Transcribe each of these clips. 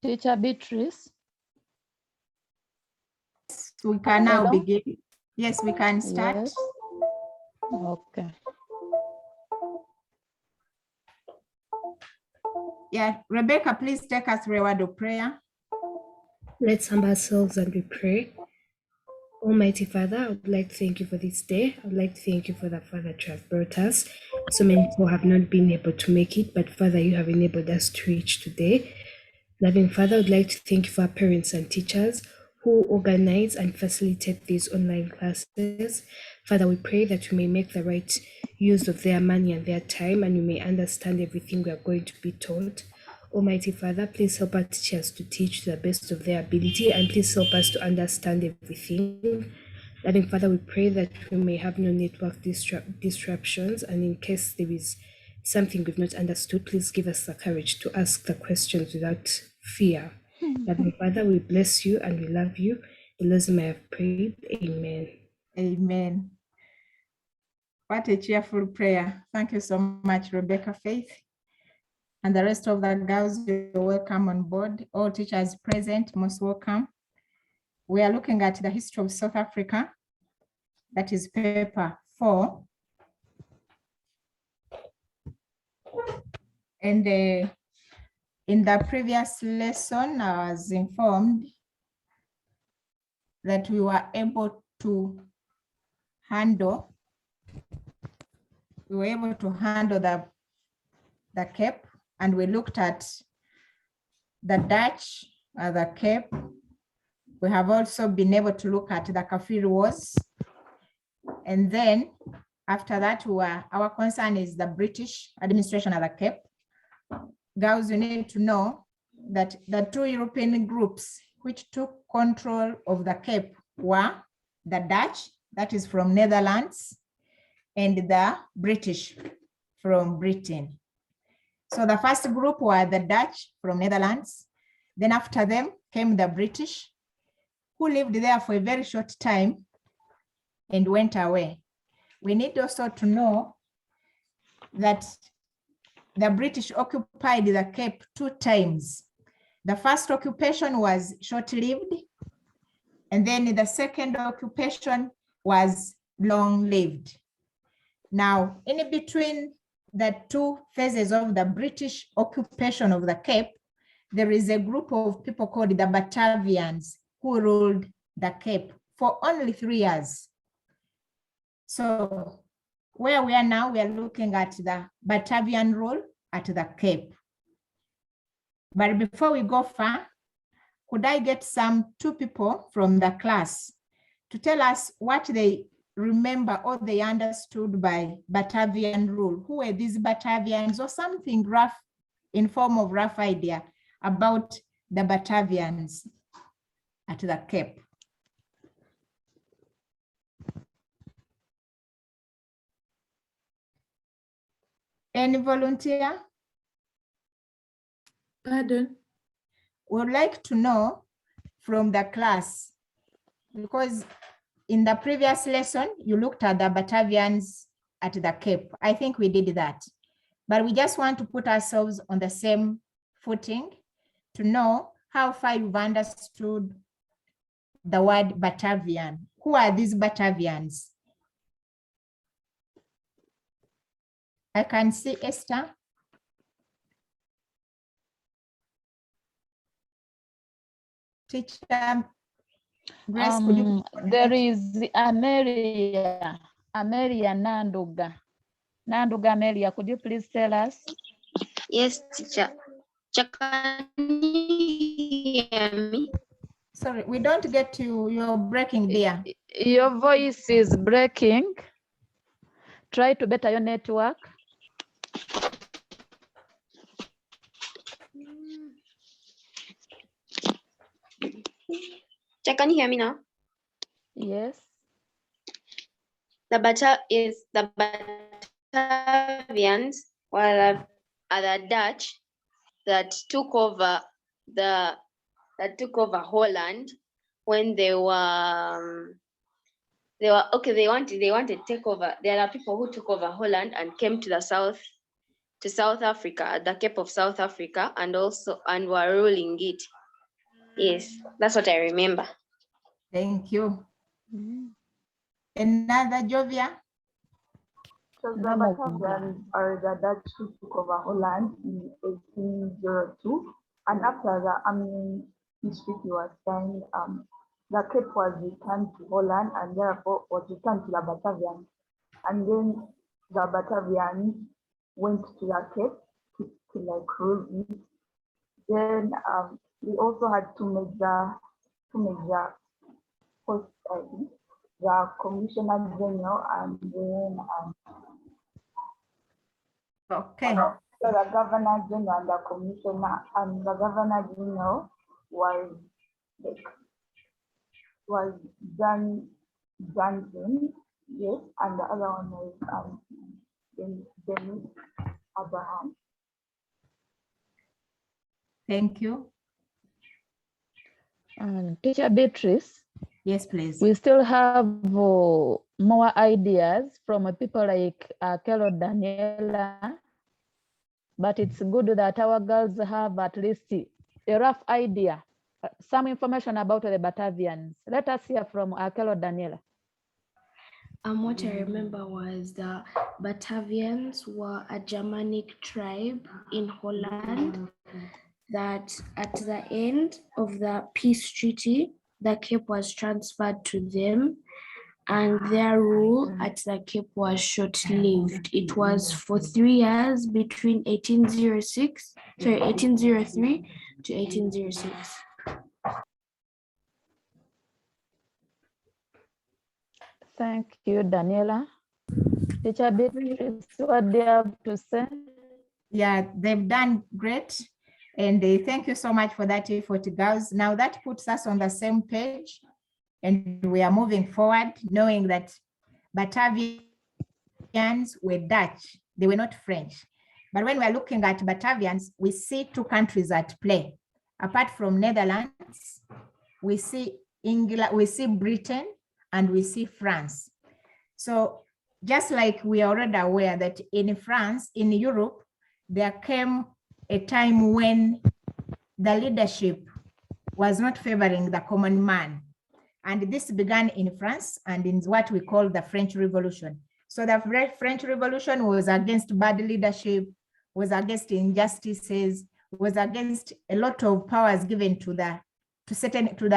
Teacher Beatrice. We can now Hello? begin. Yes, we can start. Yes. Okay. Yeah, Rebecca, please take us through a word of prayer. Let's humble ourselves and we pray. Almighty Father, I would like to thank you for this day. I would like to thank you for the Father that you have brought us. So many people have not been able to make it, but Father, you have enabled us to reach today. Loving Father, I would like to thank you for our parents and teachers who organize and facilitate these online classes. Father, we pray that you may make the right use of their money and their time, and you may understand everything we are going to be taught. Almighty Father, please help our teachers to teach to the best of their ability, and please help us to understand everything. Loving Father, we pray that we may have no network disruptions, and in case there is something we've not understood, please give us the courage to ask the questions without fear. Loving Father, we bless you and we love you. In the name I have prayed. Amen. Amen. What a cheerful prayer. Thank you so much, Rebecca Faith. And the rest of the girls, you're welcome on board. All teachers present, most welcome. We are looking at the history of South Africa. That is paper 4. And in the previous lesson, I was informed that we were able to handle the Cape, and we looked at the Dutch, the Cape. We have also been able to look at the Kafiri Wars. And then after that, our concern is the British administration of the Cape. Girls, you need to know that the 2 European groups which took control of the Cape were the Dutch, that is from Netherlands, and the British from Britain. So the first group were the Dutch from Netherlands. Then after them came the British, who lived there for a very short time and went away. We need also to know that the British occupied the Cape 2 times. The first occupation was short-lived, and then the second occupation was long-lived. Now, in between the 2 phases of the British occupation of the Cape, there is a group of people called the Batavians who ruled the Cape for only 3 years. So where we are now, we are looking at the Batavian rule at the Cape. But before we go far, could I get 2 people from the class to tell us what they remember or they understood by Batavian rule? Who were these Batavians, or something rough, in form of rough idea about the Batavians at the Cape? Any volunteer? Pardon? Would like to know from the class, because in the previous lesson, you looked at the Batavians at the Cape. I think we did that, but we just want to put ourselves on the same footing to know how far you've understood the word Batavian. Who are these Batavians? I can see Esther. Teacher Grace, could you? There is Amelia Nanduga. Nanduga Amelia, could you please tell us? Yes, teacher. Can you hear me? Sorry, we don't get you. You're breaking, dear. Your voice is breaking. Try to better your network. Can you hear me now? Yes. The Batavians were the Dutch that took over Holland when they wanted to take over. There are people who took over Holland and came to the south to South Africa, the Cape of South Africa, and were ruling it. Yes, that's what I remember. Thank you. Another, Jovia? So the Batavians are the Dutch who took over Holland in 1802, and after the Amiens peace treaty was signed, the Cape was returned to Holland and therefore was returned to the Batavians. And then the Batavians went to the Cape to like rule it. Then we also had two major posts, I think, the Commissioner General and then Okay. so the Governor General and the Commissioner, and the Governor General was Johnson, yes, and the other one was Dennis Abraham. Thank you. Teacher Beatrice, Yes, please. we still have more ideas from people like Carol Daniela, but it's good that our girls have at least a rough idea, some information about the Batavians. Let us hear from Carol Daniela. What I remember was the Batavians were a Germanic tribe in Holland that at the end of the peace treaty, the Cape was transferred to them and their rule at the Cape was short-lived. It was for 3 years between 1803 to 1806. Thank you, Daniela. Teacher Beatrice, what do you have to say? Yeah, they've done great. And thank you so much for that effort, girls. Now that puts us on the same page and we are moving forward, knowing that Batavians were Dutch. They were not French. But when we're looking at Batavians, we see two countries at play. Apart from Netherlands, we see England, we see Britain, and we see France. So just like we are already aware that in France, in Europe, there came a time when the leadership was not favoring the common man. And this began in France and in what we call the French Revolution. So the French Revolution was against bad leadership, was against injustices, was against a lot of powers given to the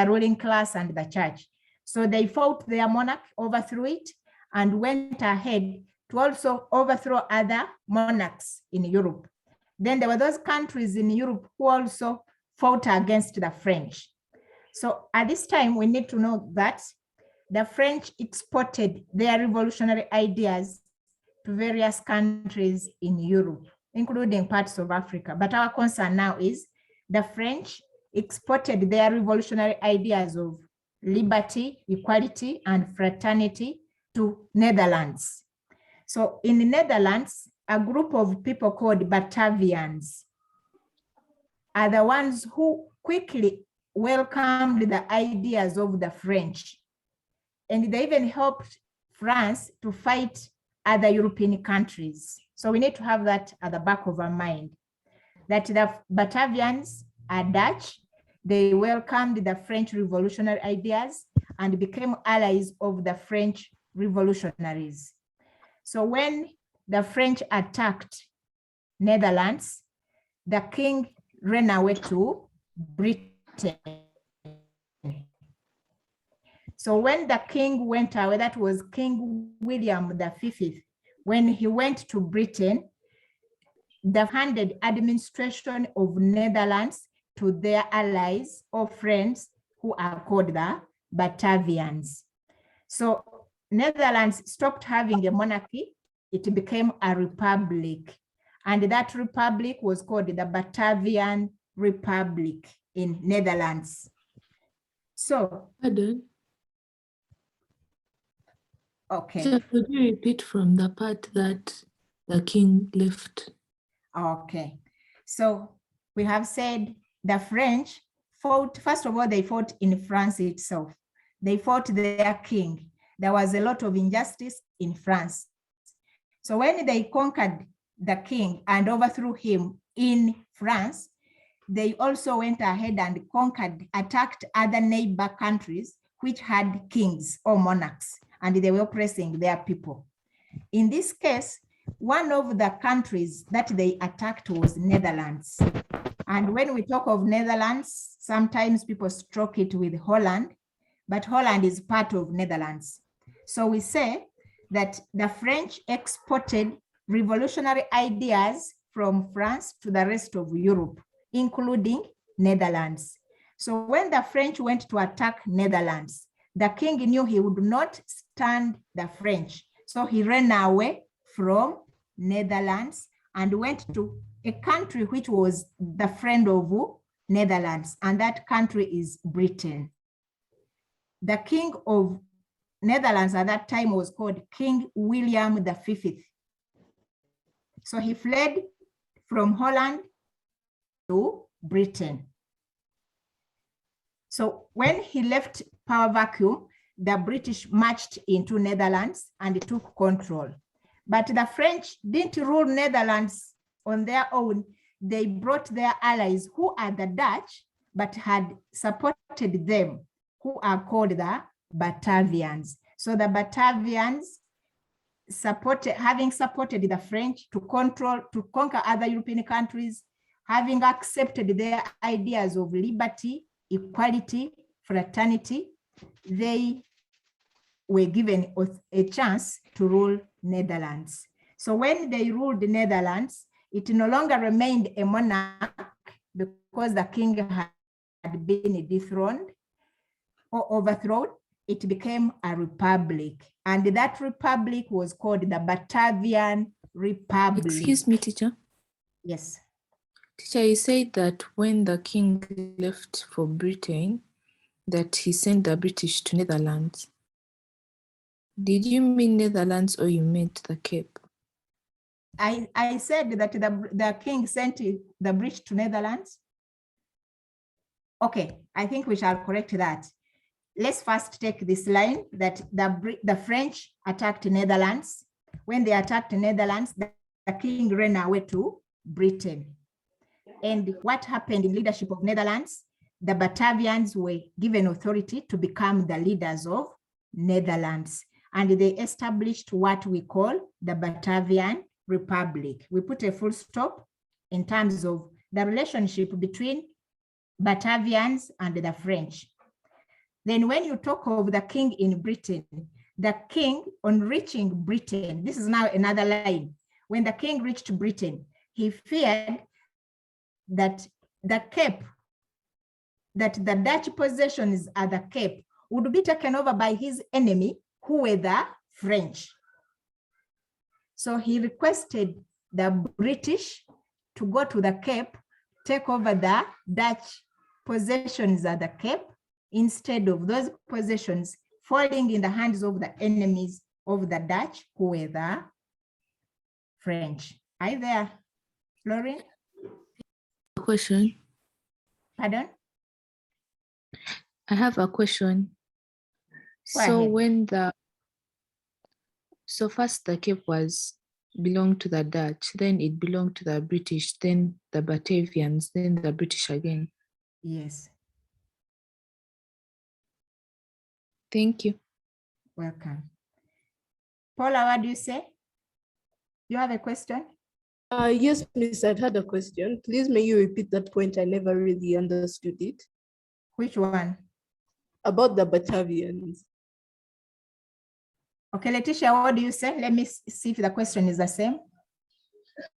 ruling class and the church. So they fought their monarch, overthrew it, and went ahead to also overthrow other monarchs in Europe. Then there were those countries in Europe who also fought against the French. So at this time, we need to know that the French exported their revolutionary ideas to various countries in Europe, including parts of Africa. But our concern now is the French exported their revolutionary ideas of liberty, equality, and fraternity to Netherlands. So in the Netherlands, a group of people called Batavians are the ones who quickly welcomed the ideas of the French. And they even helped France to fight other European countries. So we need to have that at the back of our mind, that the Batavians are Dutch. They welcomed the French revolutionary ideas and became allies of the French revolutionaries. So when the French attacked Netherlands, the king ran away to Britain. So when the king went away, that was King William V. When he went to Britain, they handed administration of Netherlands to their allies or friends who are called the Batavians. So Netherlands stopped having a monarchy. It became a republic. And that republic was called the Batavian Republic in Netherlands. So, Pardon? okay. So could you repeat from the part that the king left? Okay. So we have said the French fought, first of all, they fought in France itself. They fought their king. There was a lot of injustice in France. So when they conquered the king and overthrew him in France, they also went ahead and attacked other neighbor countries which had kings or monarchs, and they were oppressing their people. In this case, one of the countries that they attacked was Netherlands. And when we talk of Netherlands, sometimes people stroke it with Holland, but Holland is part of Netherlands. So we say that the French exported revolutionary ideas from France to the rest of Europe, including Netherlands. So when the French went to attack Netherlands, the king knew he would not stand the French. So he ran away from Netherlands and went to a country which was the friend of Netherlands, and that country is Britain. The king of Netherlands at that time was called King William V. So he fled from Holland to Britain. So when he left power vacuum, the British marched into Netherlands and took control. But the French didn't rule Netherlands on their own. They brought their allies, who are the Dutch, but had supported them, who are called the Batavians. So the Batavians having supported the French to conquer other European countries, having accepted their ideas of liberty, equality, fraternity, they were given a chance to rule Netherlands. So when they ruled the Netherlands, it no longer remained a monarch because the king had been dethroned or overthrown. It became a republic. And that republic was called the Batavian Republic. Excuse me, teacher. Yes. Teacher, you said that when the king left for Britain, that he sent the British to Netherlands. Did you mean Netherlands or you meant the Cape? I said that the king sent the British to Netherlands. Okay, I think we shall correct that. Let's first take this line that the French attacked Netherlands. When they attacked Netherlands, the king ran away to Britain. And what happened in leadership of Netherlands? The Batavians were given authority to become the leaders of Netherlands. And they established what we call the Batavian Republic. We put a full stop in terms of the relationship between Batavians and the French. Then when you talk of the king in Britain, the king on reaching Britain, this is now another line. When the king reached Britain, he feared that the Cape, that the Dutch possessions at the Cape would be taken over by his enemy, who were the French. So he requested the British to go to the Cape, take over the Dutch possessions at the Cape, instead of those possessions falling in the hands of the enemies of the Dutch, who were the French. Are you there, Lauren? Question. Pardon? I have a question. Go ahead. So first the Cape belonged to the Dutch, then it belonged to the British, then the Batavians, then the British again. Yes. Thank you. Welcome. Paula, what do you say? You have a question? Yes, please, I had a question. Please, may you repeat that point? I never really understood it. Which one? About the Batavians. Okay, Letitia, what do you say? Let me see if the question is the same.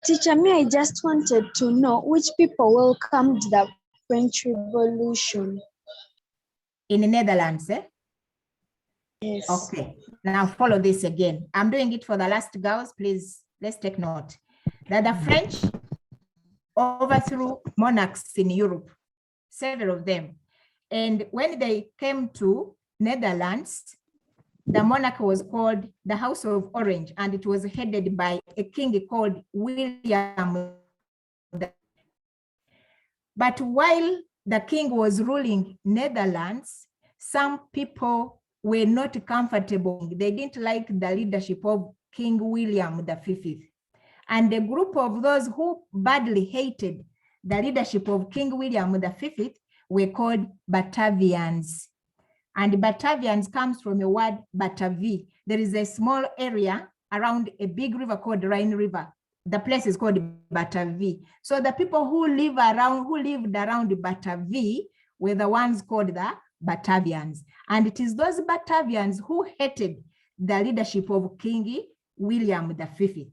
Teacher, I just wanted to know which people welcomed the French Revolution. In the Netherlands, eh? Yes. Okay, now follow this again. I'm doing it for the last girls. Please, let's take note. That the French overthrew monarchs in Europe, several of them. And when they came to Netherlands, the monarch was called the House of Orange, and it was headed by a king called William. But while the king was ruling Netherlands, some people were not comfortable. They didn't like the leadership of King William V. And a group of those who badly hated the leadership of King William V were called Batavians. And Batavians comes from a word Batavi. There is a small area around a big river called Rhine River. The place is called Batavi. So the people who lived around Batavi were the ones called the Batavians. And it is those Batavians who hated the leadership of King William V.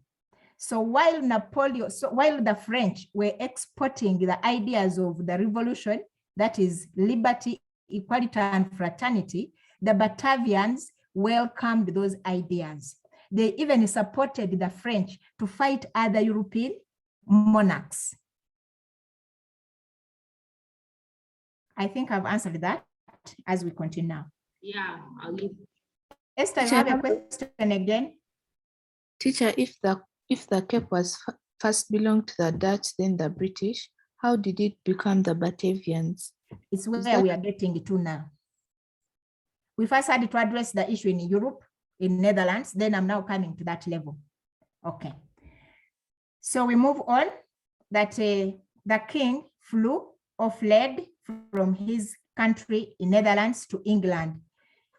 So while the French were exporting the ideas of the revolution, that is liberty, equality, and fraternity, the Batavians welcomed those ideas. They even supported the French to fight other European monarchs. I think I've answered that as we continue now. Yeah, I'll leave. Esther, you have a question again? Teacher, if the Cape was first belonged to the Dutch, then the British, how did it become the Batavians? It's where we are getting to now. We first had to address the issue in Europe, in Netherlands, then I'm now coming to that level. Okay. So we move on that the king flew or fled from his country in Netherlands to England,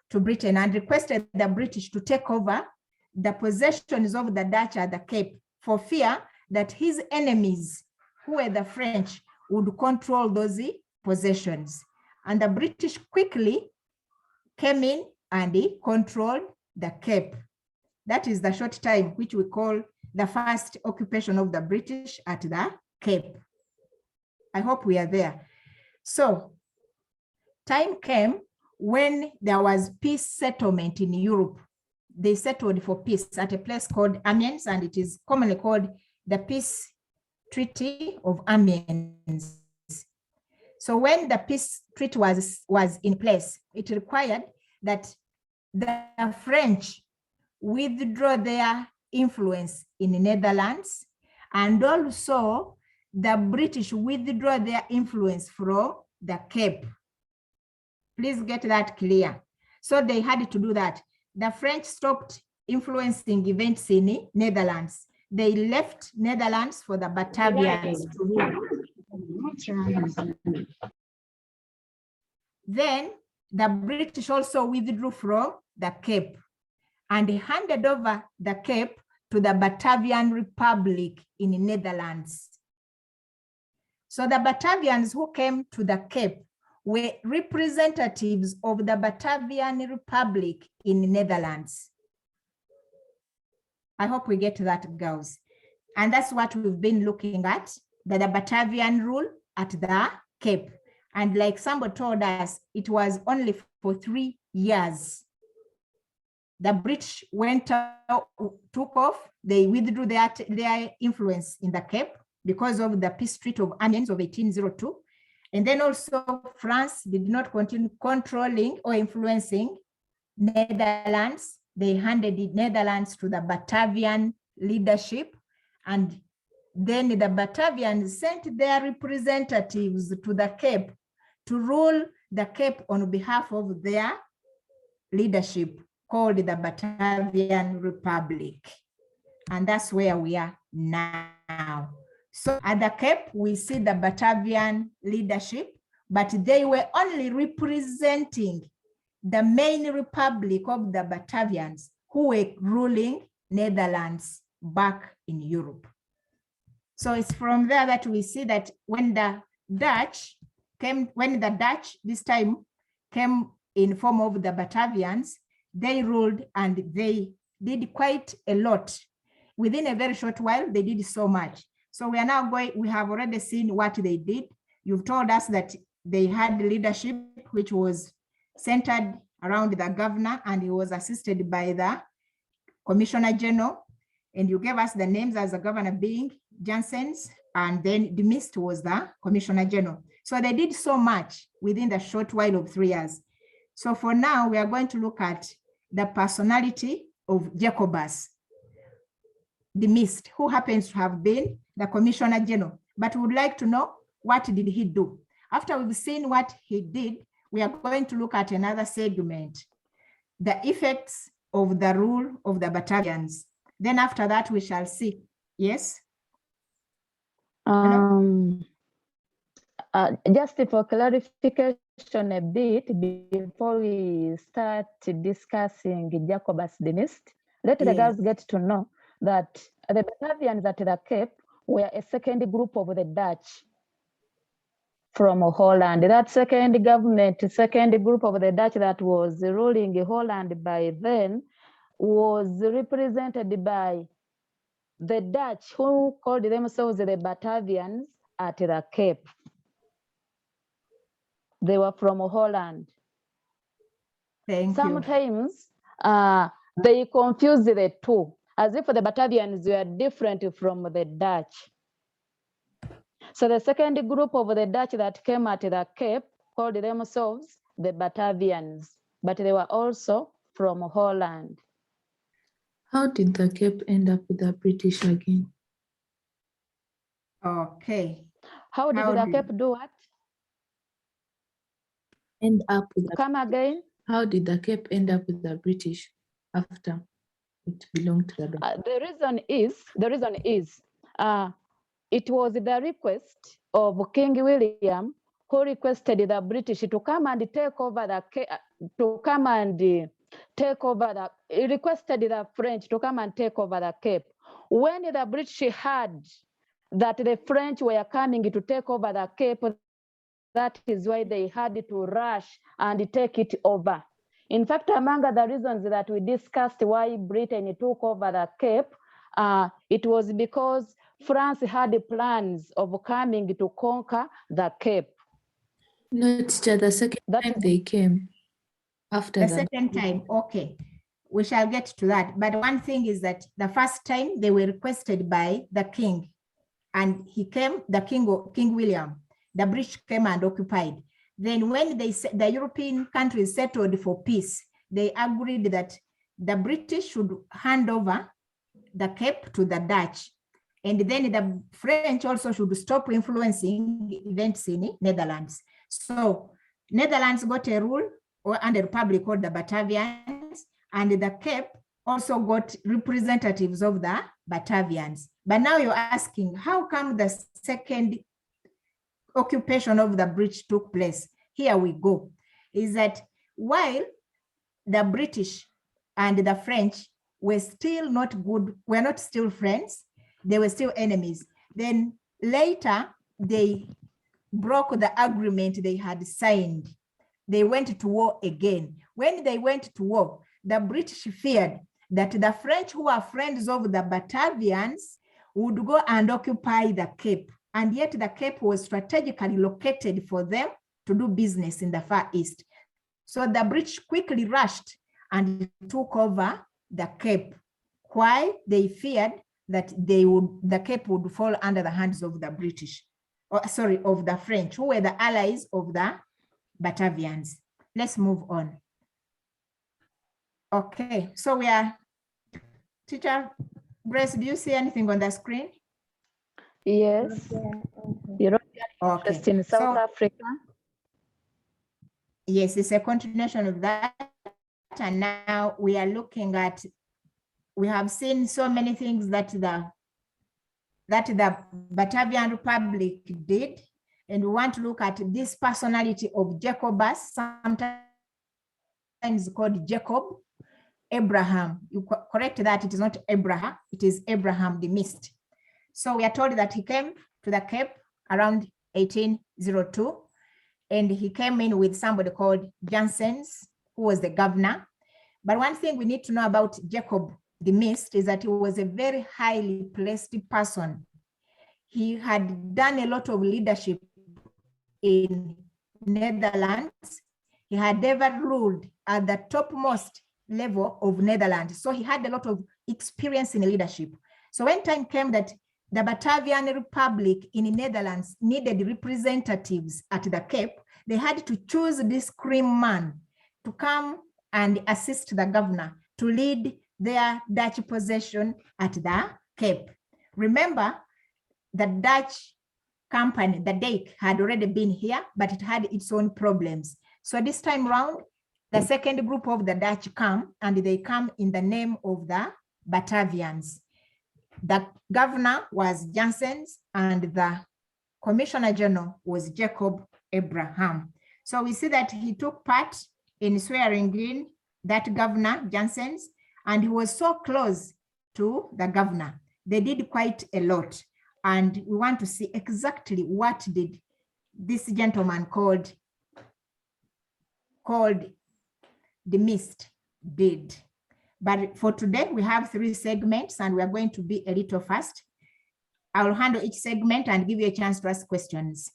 to Britain, and requested the British to take over the possessions of the Dutch at the Cape for fear that his enemies, who were the French, would control those possessions. And the British quickly came in and controlled the Cape. That is the short time which we call the first occupation of the British at the Cape. I hope we are there. So time came when there was peace settlement in Europe. They settled for peace at a place called Amiens, and it is commonly called the Peace Treaty of Amiens. So when the peace treaty was in place, it required that the French withdraw their influence in the Netherlands, and also the British withdraw their influence from the Cape. Please get that clear. So they had to do that. The French stopped influencing events in the Netherlands. They left Netherlands for the Batavians to rule. Then the British also withdrew from the Cape and handed over the Cape to the Batavian Republic in the Netherlands. So the Batavians who came to the Cape were representatives of the Batavian Republic in the Netherlands. I hope we get that, girls. And that's what we've been looking at, the Batavian rule at the Cape. And like somebody told us, it was only for 3 years. The British took off, they withdrew their influence in the Cape because of the peace treaty of Amiens of 1802. And then also France did not continue controlling or influencing Netherlands. They handed the Netherlands to the Batavian leadership. And then the Batavians sent their representatives to the Cape to rule the Cape on behalf of their leadership called the Batavian Republic. And that's where we are now. So at the Cape, we see the Batavian leadership, but they were only representing the main republic of the Batavians who were ruling Netherlands back in Europe. So it's from there that we see that when the Dutch this time came in form of the Batavians, they ruled and they did quite a lot. Within a very short while, they did so much. So we are now we have already seen what they did. You've told us that they had leadership, which was centered around the governor, and he was assisted by the Commissioner General. And you gave us the names as the governor being Janssens, and then the mist was the Commissioner General. So they did so much within the short while of 3 years. So for now, we are going to look at the personality of Jacobus, the mist, who happens to have been the Commissioner General, but we would like to know, what did he do? After we've seen what he did, we are going to look at another segment, the effects of the rule of the Batavians. Then after that, we shall see Yes. Just for clarification a bit before we start discussing Jacobus the Mist, let the girls get to know that the Batavians at the Cape were a second group of the Dutch from Holland. That second group of the Dutch that was ruling Holland by then was represented by the Dutch who called themselves the Batavians at the Cape. They were from Holland. Sometimes they confuse the two, as if the Batavians were different from the Dutch. So the second group of the Dutch that came at the Cape called themselves the Batavians, but they were also from Holland. How did the Cape end up with the British again? Okay. How did the Cape do what? End up with Come again? How did the Cape end up with the British after it belonged to the Dutch? The reason is it was the request of King William who requested the British to come and take over the he requested the French to come and take over the Cape. When the British heard that the French were coming to take over the Cape, that is why they had to rush and take it over. In fact, among the reasons that we discussed why Britain took over the Cape, it was because France had plans of coming to conquer the Cape. No, teacher, the second time they came after the second time, okay. We shall get to that. But one thing is that the first time they were requested by the king, and he came, King William. The British came and occupied. Then when the European countries settled for peace, they agreed that the British should hand over the Cape to the Dutch. And then the French also should stop influencing events in Netherlands. So Netherlands got a rule and a republic called the Batavians, and the Cape also got representatives of the Batavians. But now you're asking, how come the second occupation of the British took place? Here we go. Is that while the British and the French were still not good, were not still friends, they were still enemies. Then later they broke the agreement they had signed. They went to war again. When they went to war, the British feared that the French, who are friends of the Batavians, would go and occupy the Cape. And yet the Cape was strategically located for them to do business in the Far East. So the British quickly rushed and took over the Cape. Why? They feared that the Cape would fall under the hands of the British, of the French, who were the allies of the Batavians. Let's move on. Okay, so we are, Teacher Grace, do you see anything on the screen? Yes. Okay. In South Africa. Yes, it's a continuation of that. And now we are looking at, we have seen so many things that the Batavian Republic did. And we want to look at this personality of Jacobus, sometimes called Jacob, Abraham. You correct that, it is not Abraham, it is Abraham the Mist. So we are told that he came to the Cape around 1802, and he came in with somebody called Janssens, who was the governor. But one thing we need to know about Jacob the Mist is that he was a very highly placed person. He had done a lot of leadership in Netherlands. He had ever ruled at the topmost level of Netherlands. So he had a lot of experience in leadership. So when time came that the Batavian Republic in the Netherlands needed representatives at the Cape, they had to choose this cream man to come and assist the governor to lead their Dutch possession at the Cape. Remember, the Dutch company, the Dijk, had already been here, but it had its own problems. So this time around, the second group of the Dutch come, and they come in the name of the Batavians. The governor was Janssens and the Commissioner General was Jacob Abraham. So we see that he took part in swearing in that governor, Janssens, and he was so close to the governor. They did quite a lot. And we want to see exactly what did this gentleman called the Mist did. But for today, we have 3 segments and we are going to be a little fast. I will handle each segment and give you a chance to ask questions.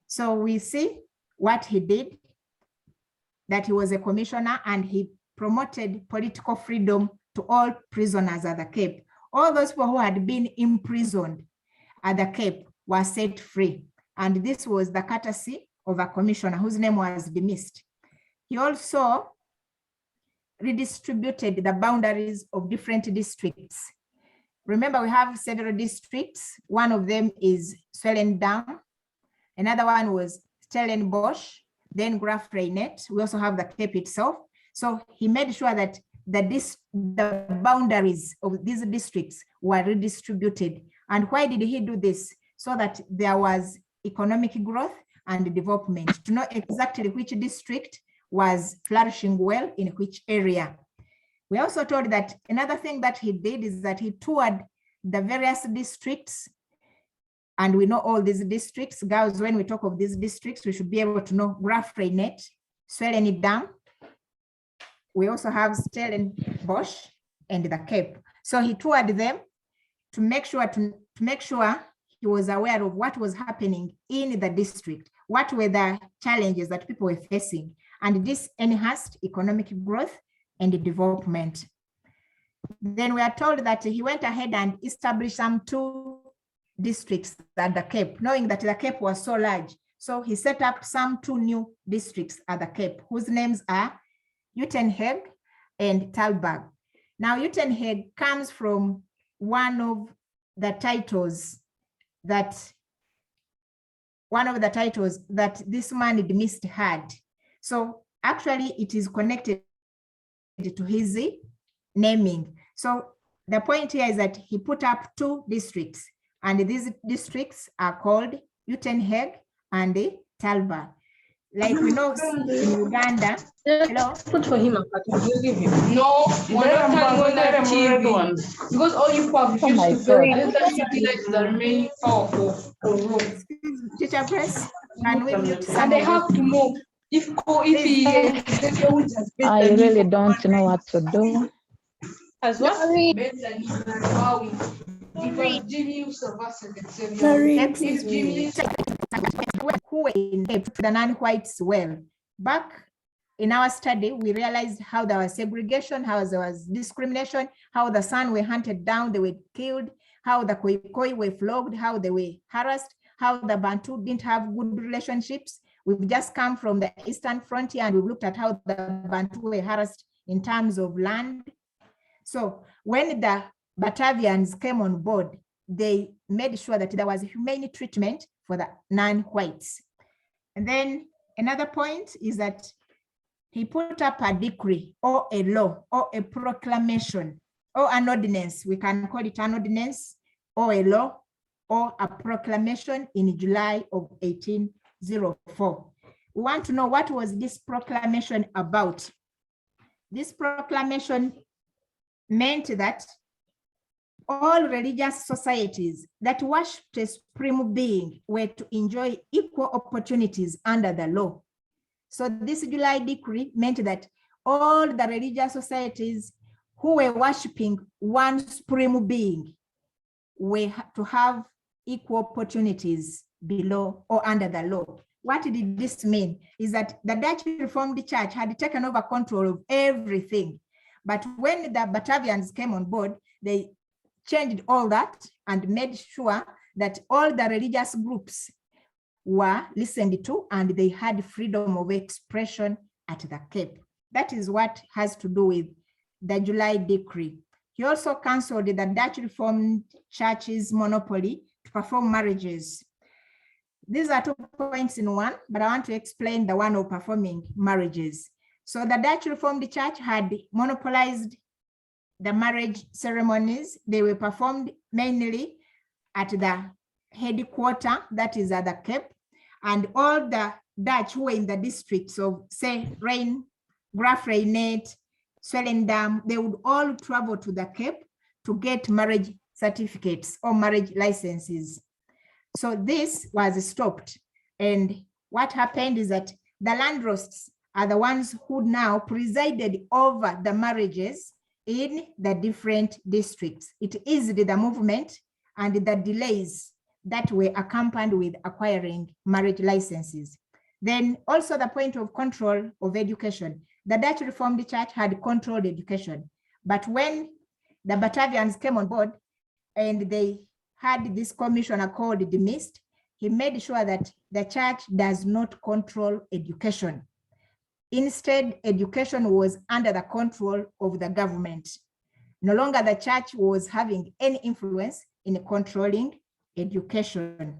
So we see what he did, that he was a commissioner and he promoted political freedom to all prisoners at the Cape. All those people who had been imprisoned at the Cape were set free. And this was the courtesy of a commissioner whose name was the Mist. He also redistributed the boundaries of different districts. Remember, we have several districts. One of them is Swellendam. Another one was Stellenbosch, then Graf Reinet. We also have the Cape itself. So he made sure that the boundaries of these districts were redistributed. And why did he do this? So that there was economic growth and development, to know exactly which district was flourishing well in which area. We also told that another thing that he did is that he toured the various districts, and we know all these districts. Girls, when we talk of these districts, we should be able to know Graf Reinet, Swellendam. We also have Stellenbosch and the Cape. So he toured them to make sure he was aware of what was happening in the district, what were the challenges that people were facing, and this enhanced economic growth and development. Then we are told that he went ahead and established some 2 districts at the Cape, knowing that the Cape was so large. So he set up some 2 new districts at the Cape, whose names are Uitenhage and Talberg. Now, Uitenhage comes from one of the titles that this man the Mist had. So actually it is connected to his naming. So the point here is that he put up 2 districts, and these districts are called Uitenhage and Talberg. Like we know in Uganda. Hello? Put for him, we'll give him. No, we're not turning on that TV. Because all you have is used to use that utilize the remaining power for room. Teacher Press, can we mute some? And they have to move. If he I really don't know what to do. as well. Who were in the non-whites well. Back in our study, we realized how there was segregation, how there was discrimination, how the San were hunted down, they were killed, how the Khoikhoi were flogged, how they were harassed, how the Bantu didn't have good relationships. We've just come from the Eastern Frontier and we've looked at how the Bantu were harassed in terms of land. So when the Batavians came on board, they made sure that there was humane treatment for the non-whites. And then another point is that he put up a decree or a law or a proclamation or an ordinance. We can call it an ordinance or a law or a proclamation in July of 1804. We want to know what was this proclamation about. This proclamation meant that all religious societies that worshipped a supreme being were to enjoy equal opportunities under the law. So this July decree meant that all the religious societies who were worshiping one supreme being were to have equal opportunities below or under the law. What did this mean? Is that the Dutch Reformed Church had taken over control of everything. But when the Batavians came on board, they changed all that and made sure that all the religious groups were listened to and they had freedom of expression at the Cape. That is what has to do with the July Decree. He also cancelled the Dutch Reformed Church's monopoly to perform marriages. These are 2 points in one, but I want to explain the one of performing marriages. So the Dutch Reformed Church had monopolized the marriage ceremonies, they were performed mainly at the headquarters, that is at the Cape, and all the Dutch who were in the districts of, say, Rijn, Graaf Reinet, Swellendam, they would all travel to the Cape to get marriage certificates or marriage licenses. So this was stopped. And what happened is that the landrosts are the ones who now presided over the marriages in the different districts. It eased the movement and the delays that were accompanied with acquiring marriage licenses. Then also the point of control of education. The Dutch Reformed Church had controlled education, but when the Batavians came on board and they had this commissioner called De Mist, he made sure that the church does not control education. Instead, education was under the control of the government. No longer the church was having any influence in controlling education.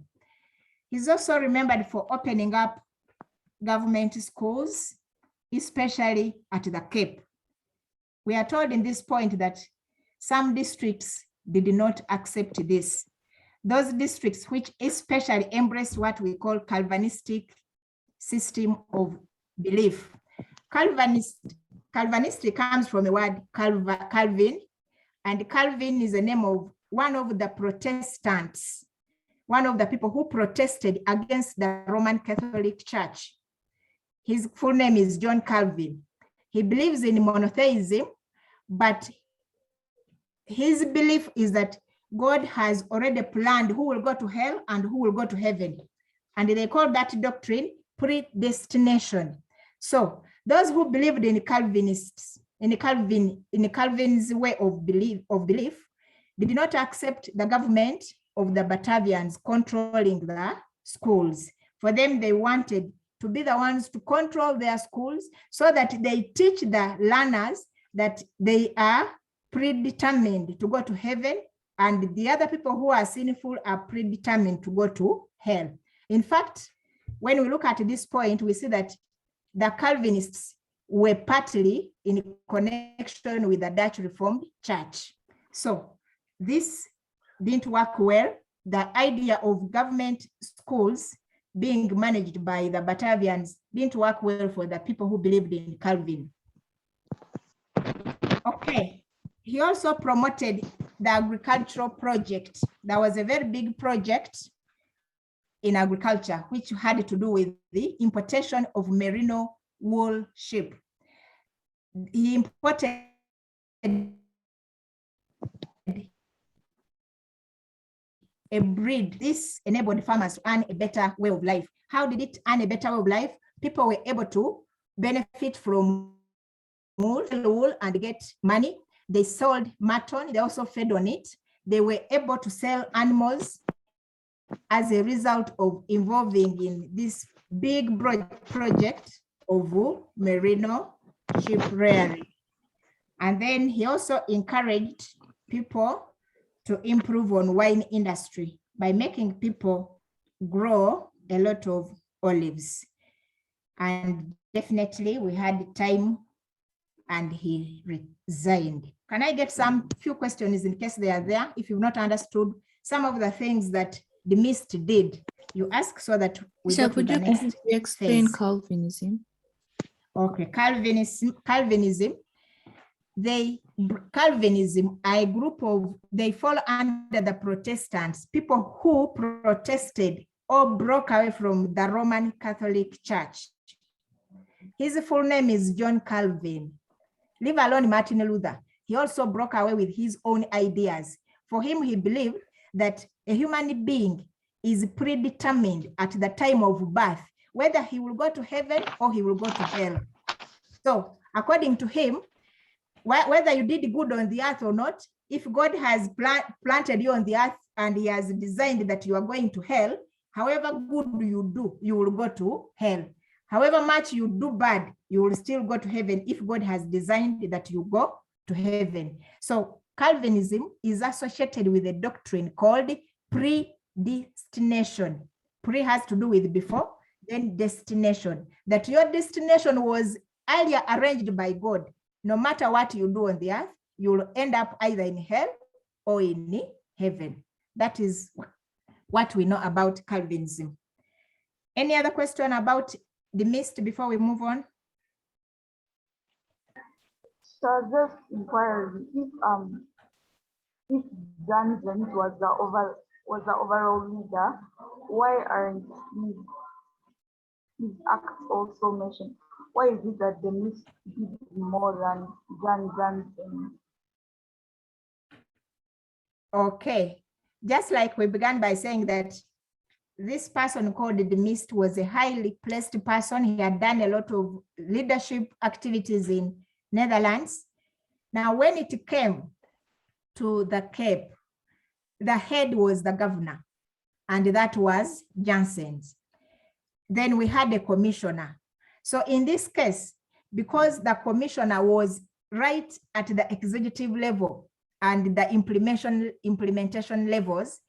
He's also remembered for opening up government schools, especially at the Cape. We are told in this point that some districts did not accept this. Those districts which especially embraced what we call Calvinistic system of belief. Calvinistic comes from the word Calvin, and Calvin is the name of one of the Protestants, one of the people who protested against the Roman Catholic Church. His full name is John Calvin. He believes in monotheism, but his belief is that God has already planned who will go to hell and who will go to heaven. And they call that doctrine predestination. So those who believed in Calvinists, in Calvin's way of belief, did not accept the government of the Batavians controlling the schools. For them, they wanted to be the ones to control their schools so that they teach the learners that they are predetermined to go to heaven, and the other people who are sinful are predetermined to go to hell. In fact, when we look at this point, we see that the Calvinists were partly in connection with the Dutch Reformed Church. So this didn't work well. The idea of government schools being managed by the Batavians didn't work well for the people who believed in Calvin. Okay, he also promoted the agricultural project. There was a very big project in agriculture, which had to do with the importation of merino wool sheep. He imported a breed. This enabled farmers to earn a better way of life. How did it earn a better way of life? People were able to benefit from wool and get money. They sold mutton. They also fed on it. They were able to sell animals as a result of involving in this big project of merino sheep rearing. And then he also encouraged people to improve on wine industry by making people grow a lot of olives. And definitely we had time and he resigned. Can I get some few questions in case they are there? If you've not understood some of the things that the Mist did, you ask so that we go to the next explain phase. Calvinism? Okay, Calvinism, Calvinism are a group of, they fall under the Protestants, people who protested or broke away from the Roman Catholic Church. His full name is John Calvin. Leave alone Martin Luther. He also broke away with his own ideas. For him, he believed that a human being is predetermined at the time of birth, whether he will go to heaven or he will go to hell. So according to him, whether you did good on the earth or not, if God has planted you on the earth and he has designed that you are going to hell, however good you do, you will go to hell. However much you do bad, you will still go to heaven if God has designed that you go to heaven. So Calvinism is associated with a doctrine called predestination. Pre has to do with before, then destination. That your destination was earlier arranged by God. No matter what you do on the earth, you'll end up either in hell or in heaven. That is what we know about Calvinism. Any other question about the mist before we move on? So just inquiring if Johnson was the overall leader, why aren't his acts also mentioned? Why is it that the mist did more than Johnson? Okay, just like we began by saying that this person called the mist was a highly placed person. He had done a lot of leadership activities in Netherlands. Now, when it came to the Cape, the head was the governor, and that was Jansen's. Then we had a commissioner. So in this case, because the commissioner was right at the executive level and the implementation levels,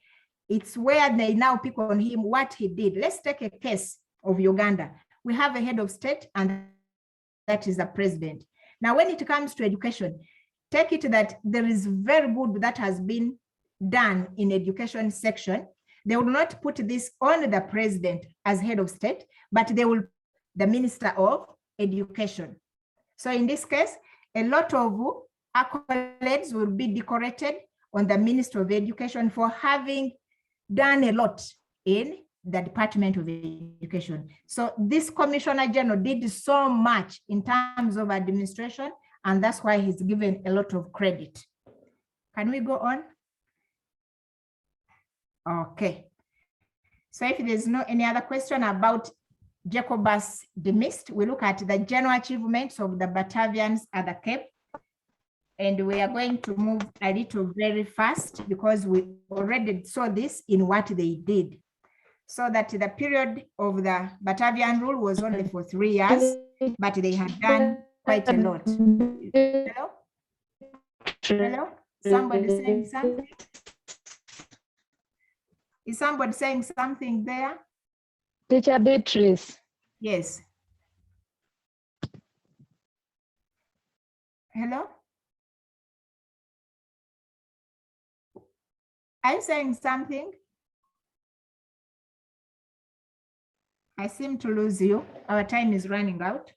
it's where they now pick on him what he did. Let's take a case of Uganda. We have a head of state, and that is the president. Now, when it comes to education, take it that there is very good that has been done in education section. They will not put this on the president as head of state, but they will the minister of education. So in this case, a lot of accolades will be decorated on the Minister of Education for having done a lot in the Department of Education. So this Commissioner General did so much in terms of administration, and that's why he's given a lot of credit. Can we go on? Okay. So if there's no any other question about Jacobus the Mist, we look at the general achievements of the Batavians at the Cape. And we are going to move a little very fast because we already saw this in what they did. So that the period of the Batavian rule was only for 3 years, but they had done quite a lot. Hello? Hello? Somebody saying something? Is somebody saying something there? Teacher Beatrice. Yes. Hello? Are you saying something? I seem to lose you. Our time is running out.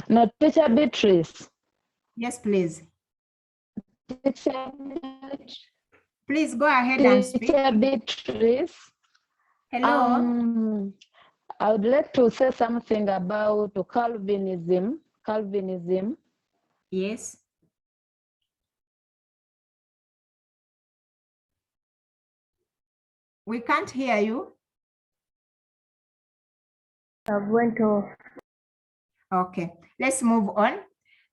No, Teacher Beatrice. Yes, please. Teacher, please go ahead and speak. Teacher Beatrice. Hello. I would like to say something about Calvinism. Calvinism. Yes. We can't hear you. I went off. Okay, let's move on.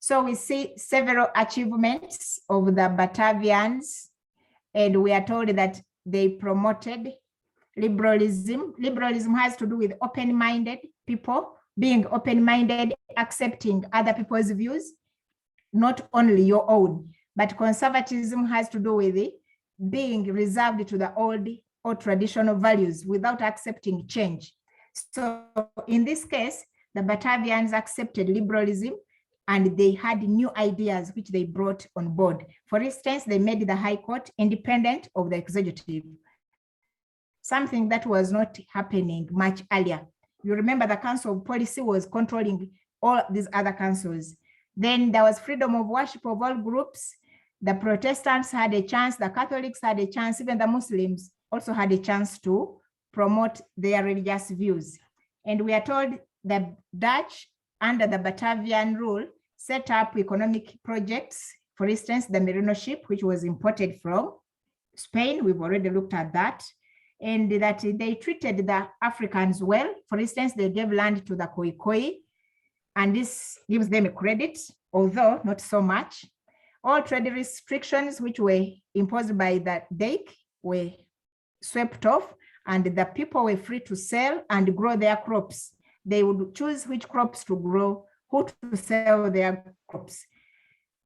So we see several achievements of the Batavians, and we are told that they promoted liberalism. Liberalism has to do with open-minded people, being open-minded, accepting other people's views, not only your own. But conservatism has to do with it being reserved to the old or traditional values without accepting change. So in this case, the Batavians accepted liberalism and they had new ideas which they brought on board. For instance, they made the High Court independent of the executive, something that was not happening much earlier. You remember the Council of Policy was controlling all these other councils. Then there was freedom of worship of all groups. The Protestants had a chance, the Catholics had a chance, even the Muslims also had a chance to promote their religious views. And we are told the Dutch, under the Batavian rule, set up economic projects. For instance, the Merino ship, which was imported from Spain. We've already looked at that. And that they treated the Africans well. For instance, they gave land to the Khoikhoi, and this gives them a credit, although not so much. All trade restrictions which were imposed by the Dike were swept off, and the people were free to sell and grow their crops. They would choose which crops to grow, who to sell their crops.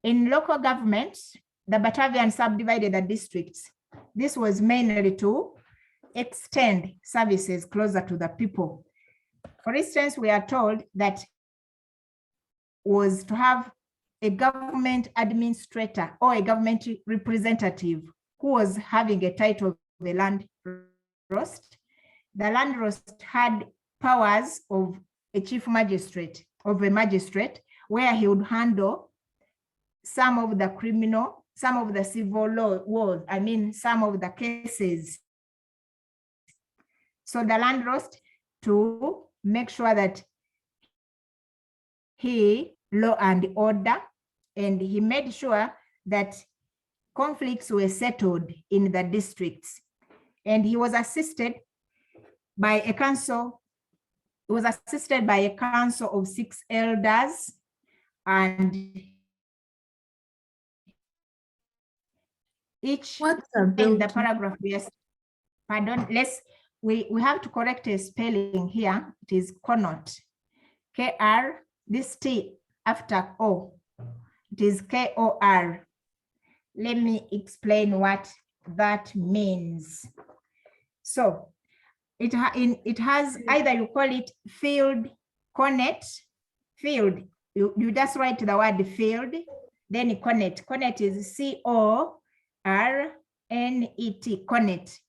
In local governments, the Batavians subdivided the districts. This was mainly to extend services closer to the people. For instance, we are told that was to have a government administrator or a government representative who was having a title of a land rost. The land rost had powers of a chief magistrate, where he would handle some of the criminal, some of the civil laws, some of the cases. So the land rost to make sure that he law and order, and he made sure that conflicts were settled in the districts. And he was assisted by a council. He was assisted by a council of 6 elders, and each in the paragraph, yes, pardon, we have to correct a spelling here. It is Connaught, K-R, this T after O, it is K-O-R. Let me explain what that means. So it has either you call it field connaught, field, you just write the word field, then connaught. Connaught is C-O-R-N-E-T, connaught.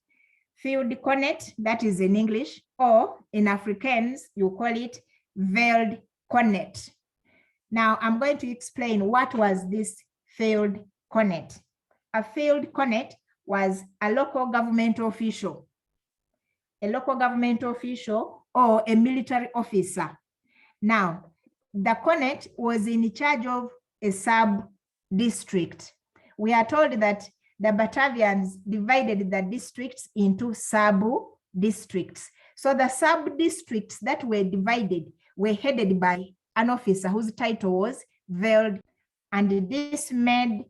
Field connaught, that is in English, or in Afrikaans, you call it veld connaught. Now I'm going to explain what was this field connaught. A field connaught was a local government official, or a military officer. Now, the connaught was in charge of a sub-district. We are told that the Batavians divided the districts into sub-districts. So the sub-districts that were divided were headed by an officer whose title was veld, and this made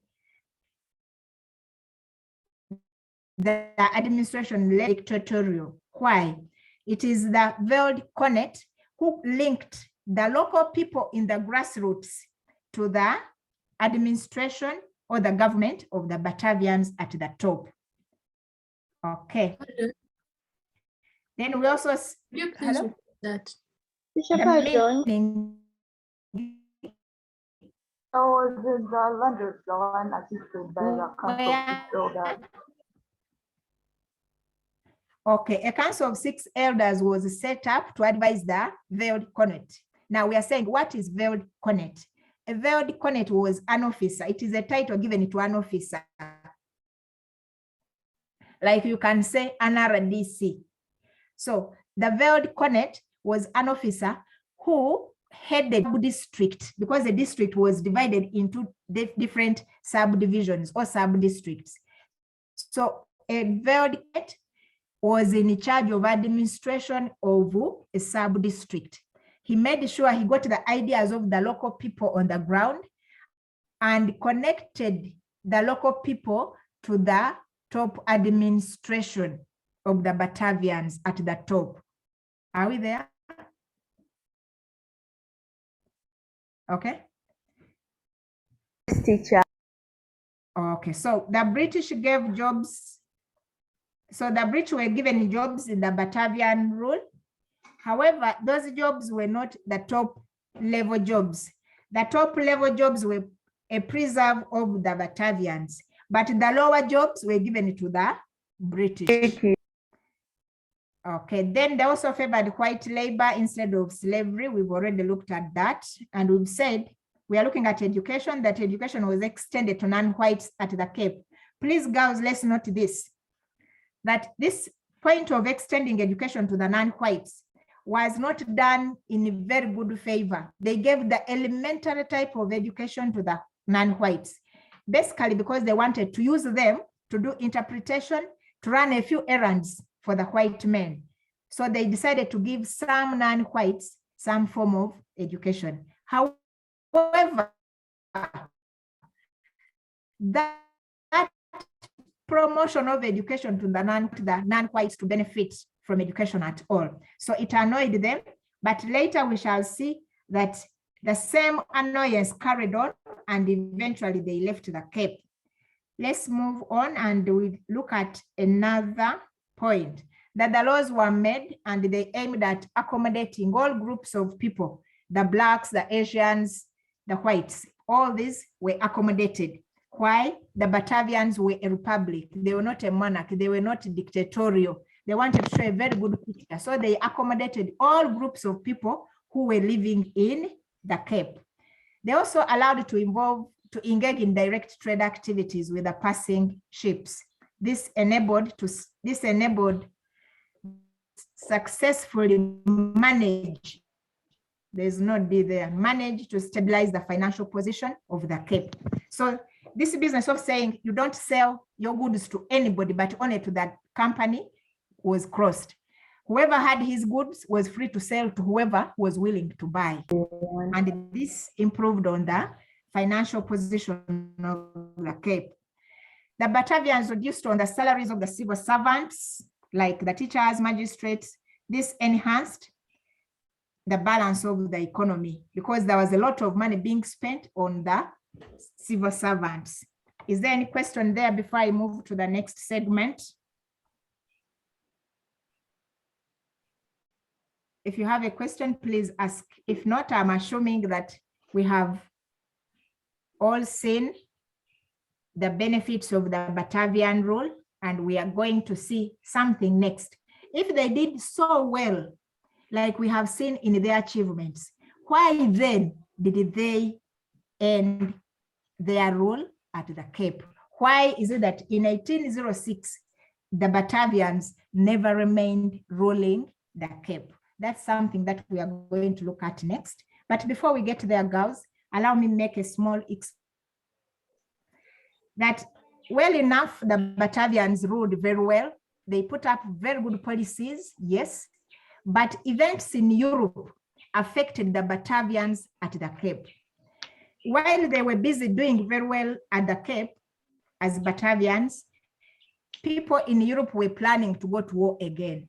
the administration dictatorial. Why? It is the veld connaught who linked the local people in the grassroots to the administration or the government of the Batavians at the top. Okay. Then we also hello? That. Oh, the land is the one assisted by the council of 6 elders. Okay, a council of 6 elders was set up to advise the veld connaught. Now we are saying, what is veld connaught? A veld connaught was an officer. It is a title given to an officer. Like you can say an RDC. So the veld connaught was an officer who headed a district, because the district was divided into different subdivisions or sub-districts. So a veld connaught was in charge of administration of a sub-district. He made sure he got the ideas of the local people on the ground and connected the local people to the top administration of the Batavians at the top. Are we there? Okay. Teacher. Okay, so the British gave jobs. So the British were given jobs in the Batavian rule. However, those jobs were not the top level jobs. The top level jobs were a preserve of the Batavians, but the lower jobs were given to the British. Okay, then they also favored white labor instead of slavery. We've already looked at that, and we've said we are looking at education, that education was extended to non-whites at the Cape. Please, girls, let's note this, that this point of extending education to the non-whites was not done in very good favor. They gave the elementary type of education to the non-whites, basically because they wanted to use them to do interpretation, to run a few errands for the white men. So they decided to give some non-whites some form of education. However, that promotion of education to the non-whites to benefit from education at all. So it annoyed them, but later we shall see that the same annoyance carried on, and eventually they left the Cape. Let's move on and we look at another point, that the laws were made and they aimed at accommodating all groups of people, the blacks, the Asians, the whites, all these were accommodated. Why? The Batavians were a republic. They were not a monarch. They were not dictatorial. They wanted to show a very good picture. So they accommodated all groups of people who were living in the Cape. They also allowed to engage in direct trade activities with the passing ships. This enabled successfully manage, there's no D there, manage to stabilize the financial position of the Cape. So this business of saying you don't sell your goods to anybody, but only to that company was crossed. Whoever had his goods was free to sell to whoever was willing to buy. And this improved on the financial position of the Cape. The Batavians reduced on the salaries of the civil servants, like the teachers, magistrates. This enhanced the balance of the economy because there was a lot of money being spent on the civil servants. Is there any question there before I move to the next segment? If you have a question, please ask. If not, I'm assuming that we have all seen the benefits of the Batavian rule, and we are going to see something next. If they did so well, like we have seen in their achievements, why then did they end their rule at the Cape? Why is it that in 1806, the Batavians never remained ruling the Cape? That's something that we are going to look at next. But before we get there, girls, allow me make a small that well enough, the Batavians ruled very well. They put up very good policies, yes, but events in Europe affected the Batavians at the Cape. While they were busy doing very well at the Cape as Batavians, people in Europe were planning to go to war again.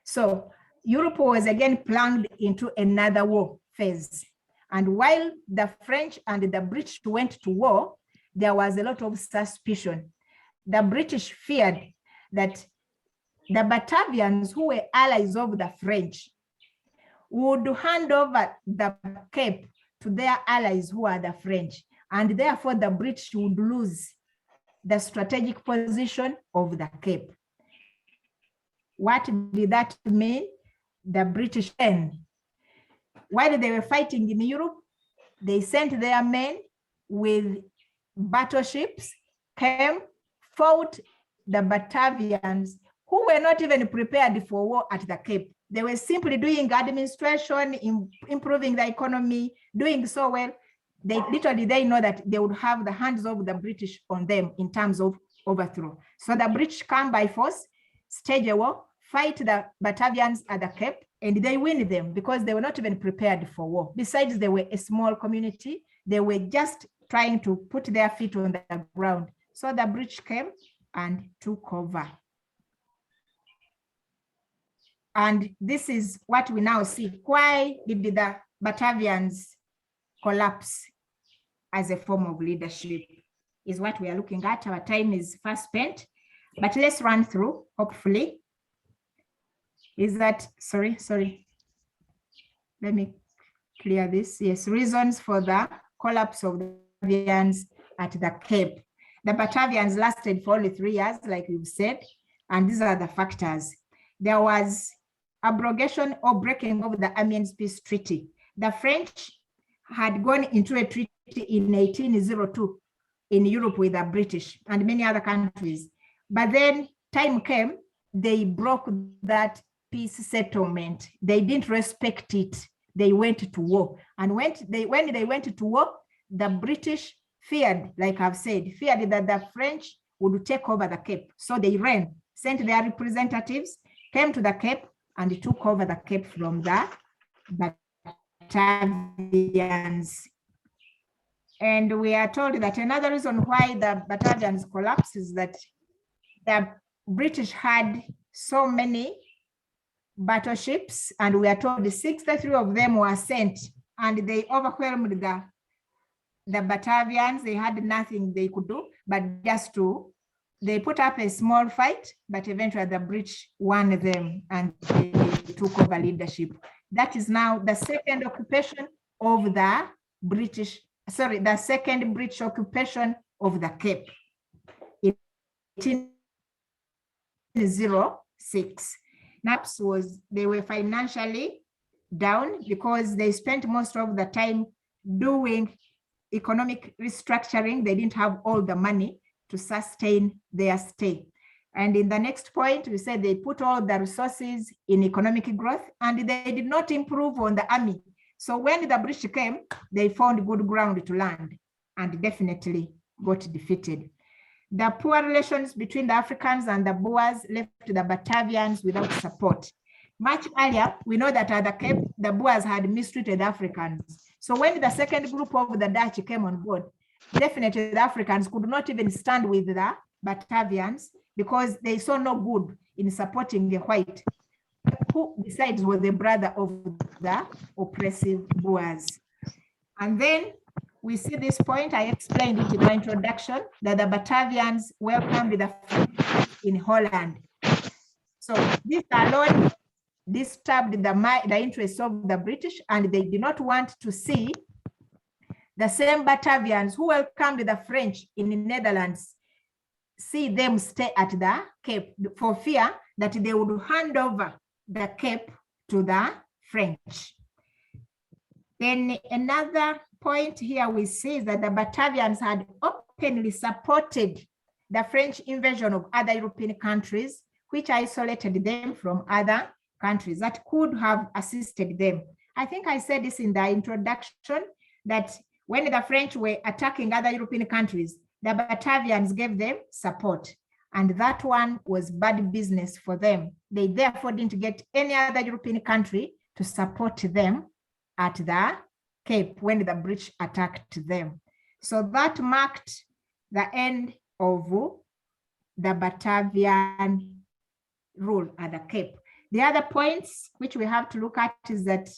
So Europe was again plunged into another war phase. And while the French and the British went to war, there was a lot of suspicion. The British feared that the Batavians, who were allies of the French, would hand over the Cape to their allies who are the French. And therefore the British would lose the strategic position of the Cape. What did that mean? The British men, while they were fighting in Europe, they sent their men with battleships, came, fought the Batavians, who were not even prepared for war at the Cape. They were simply doing administration, improving the economy, doing so well. They know that they would have the hands of the British on them in terms of overthrow. So the British come by force, stage a war, fight the Batavians at the Cape, and they win them because they were not even prepared for war. Besides, they were a small community. They were just trying to put their feet on the ground. So the British came and took over. And this is what we now see. Why did the Batavians collapse as a form of leadership is what we are looking at. Our time is fast spent, but let's run through, hopefully. Is that, sorry. Let me clear this. Yes, reasons for the collapse of the Batavians at the Cape. The Batavians lasted for only 3 years, like we've said, and these are the factors. There was abrogation or breaking of the Amiens Peace Treaty. The French had gone into a treaty in 1802 in Europe with the British and many other countries. But then time came, they broke that peace settlement. They didn't respect it. They went to war. And when they went to war, the British feared, like I've said, feared that the French would take over the Cape. So they ran, sent their representatives, came to the Cape, and took over the Cape from the Batavians. And we are told that another reason why the Batavians collapsed is that the British had so many battleships, and we are told 63 of them were sent, and they overwhelmed the Batavians. They had nothing they could do, but they put up a small fight, but eventually the British won them and they took over leadership. That is now the second occupation of the British the second British occupation of the Cape in 1806. NAPS they were financially down because they spent most of the time doing economic restructuring. They didn't have all the money to sustain their stay. And in the next point, we said they put all the resources in economic growth and they did not improve on the army. So when the British came, they found good ground to land and definitely got defeated. The poor relations between the Africans and the Boers left the Batavians without support. Much earlier, we know that at the Cape, the Boers had mistreated Africans. So when the second group of the Dutch came on board, definitely the Africans could not even stand with the Batavians because they saw no good in supporting the white, who besides was the brother of the oppressive Boers. And then we see this point, I explained it in my introduction, that the Batavians welcomed the French in Holland. So this alone disturbed the interests of the British, and they did not want to see the same Batavians who welcomed the French in the Netherlands see them stay at the Cape for fear that they would hand over the Cape to the French. Then another point here we see is that the Batavians had openly supported the French invasion of other European countries, which isolated them from other countries that could have assisted them. I think I said this in the introduction, that when the French were attacking other European countries, the Batavians gave them support. And that one was bad business for them. They therefore didn't get any other European country to support them at the Cape when the British attacked them. So that marked the end of the Batavian rule at the Cape. The other points which we have to look at is that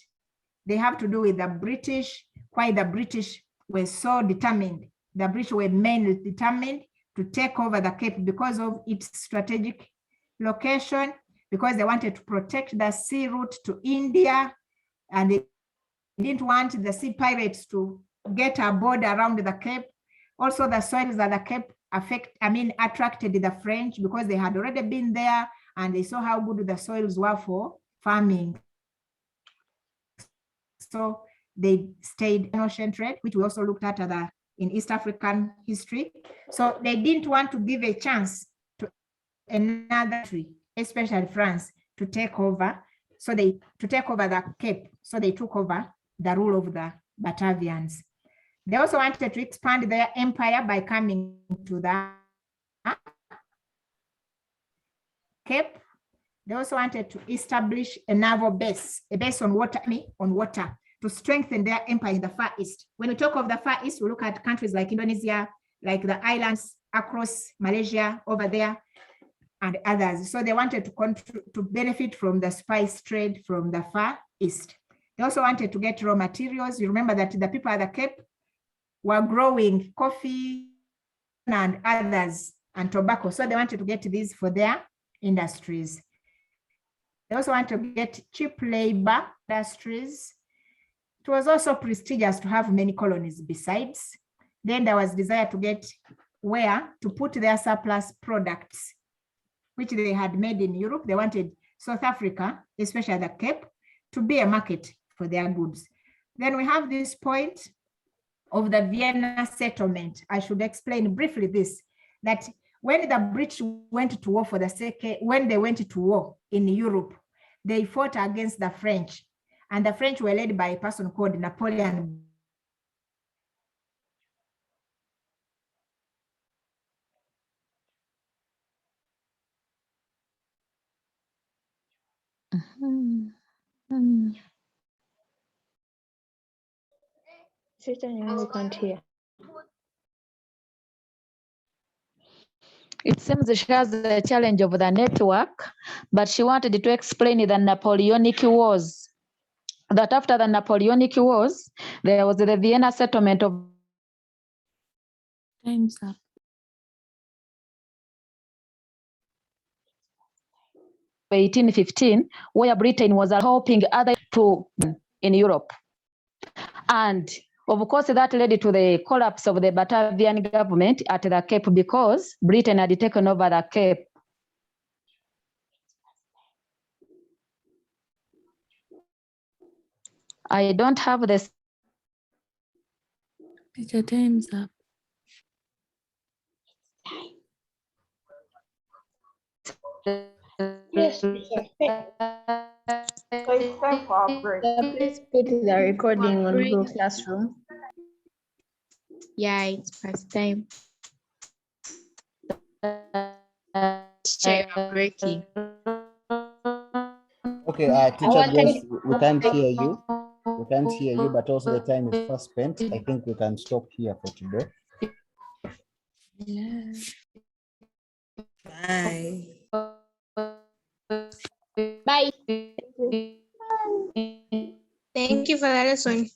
they have to do with the British, why the British were so determined. The British were mainly determined to take over the Cape because of its strategic location, because they wanted to protect the sea route to India, and they didn't want the sea pirates to get aboard around the Cape. Also, the soils at the Cape attracted the French because they had already been there and they saw how good the soils were for farming. So they stayed in ocean trade, which we also looked at in East African history. So they didn't want to give a chance to another country, especially France, to take over. So to take over the Cape. So they took over the rule of the Batavians. They also wanted to expand their empire by coming to the Cape. They also wanted to establish a naval base, a base on water, to strengthen their empire in the Far East. When we talk of the Far East, we look at countries like Indonesia, like the islands across Malaysia over there, and others. So they wanted to benefit from the spice trade from the Far East. They also wanted to get raw materials. You remember that the people at the Cape were growing coffee and others and tobacco. So they wanted to get these for their industries. They also want to get cheap labor industries. It was also prestigious to have many colonies besides. Then there was desire to get where to put their surplus products, which they had made in Europe. They wanted South Africa, especially the Cape, to be a market for their goods. Then we have this point of the Vienna Settlement. I should explain briefly this, that when the British went to war when they went to war in Europe, they fought against the French, and the French were led by a person called Napoleon. Sister, you can't hear. It seems she has the challenge of the network, but she wanted to explain the Napoleonic Wars. That after the Napoleonic Wars, there was the Vienna Settlement of Time's up. 1815, where Britain was helping other to in Europe. And Of course, that led to the collapse of the Batavian government at the Cape because Britain had taken over the Cape. I don't have this. Teacher, time's up. Yes, So it's time for our break. please put the recording on Google Classroom. Yeah, it's past time. Teacher, you're breaking. Okay, teacher Grace, we can't hear you. We can't hear you, but also the time is fast spent. I think we can stop here for today. Yeah. Bye. Bye. Thank you for the lesson.